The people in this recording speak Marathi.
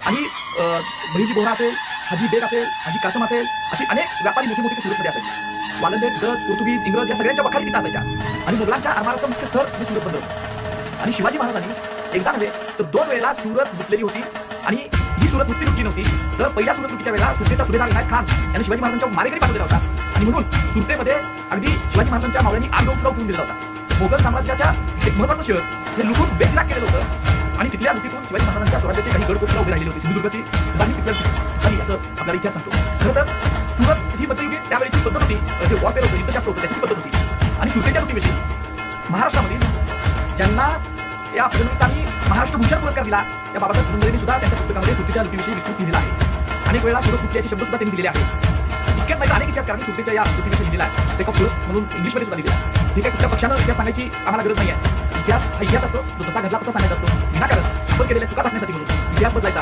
आणि बहिजी बोहरा असेल, हाजी बेग असेल, हाजी कासम असेल, अशी अनेक व्यापारी मोठी मोठी सुरतमध्ये असायची. वालंदेज, डच, पोर्तुगीज, इंग्रज या सगळ्यांच्या वखारी तिथं असायच्या. आणि मोगलांच्या आरमाराचं मुख्य स्थळ हे सुरत बंदर होतं. आणि शिवाजी महाराजांनी एकदा नव्हे तर 2 वेळेला सुरत लुटलेली होती. आणि ही सुरत नुसती लुटली नव्हती, तर पहिल्या सुरत लुटीच्या वेळेला सुरतेचा सुभेदार इनायत खान यांनी शिवाजी महाराजांच्या मारेकरी पाठवलेला होता. आणि म्हणून सुरतेमध्ये अगदी शिवाजी महाराजांच्या मावळ्यांनी आग लावून सुद्धा उठवून दिलेला होता. मोगल साम्राज्याच्या एक महत्त्वाचं शहर हे लुटून बेचिराग केलेलं होतं. आणि तिथल्या लुटीतून शिवाजी महाराजांच्या स्वराज्याचे काही गड सुद्धा उभे राहिलेले होते. सिंधुदुर्गची उभारणी तिथल्या झाली असं आपल्याला इतिहास सांगतो. खरं तर सुरत ही मध्ययुगीन त्यावेळेची पद्धत होती, जे वॉरफेअर होतं, युद्धशास्त्र होतं, त्याची पद्धत होती. आणि सुरतेच्या लुटीविषयी महाराष्ट्रामधील ज्यांना या फडणवीसांनी महाराष्ट्र भूषण पुरस्कार दिला त्या बाबासाहेब पुरंदरेंनी सुद्धा त्यांच्या पुस्तकामध्ये सुरतेच्या लुटीविषयी विस्तृत लिहिलेला आहे. अनेक वेळा सुरत लुटली असे शब्द सुद्धा त्यांनी दिलेले आहेत. इतकेच नाही तर अनेक इतिहासकारांनी सुरतेच्या या लुटीविषयी लिहिलेला आहे. सेक ऑफ सुरत म्हणून इंग्लिशमध्ये सुद्धा लिहिलेला आहे. हे काही कुठल्या पक्षानं इतिहास सांगायची आम्हाला गरज नाही आहे. इतिहास हा इतिहास असतो, जो जसा घडला तसा सांगायचा असतो. विनाकारण आपण केलेल्या चुका टाकण्यासाठी म्हणून इतिहास बदलायचा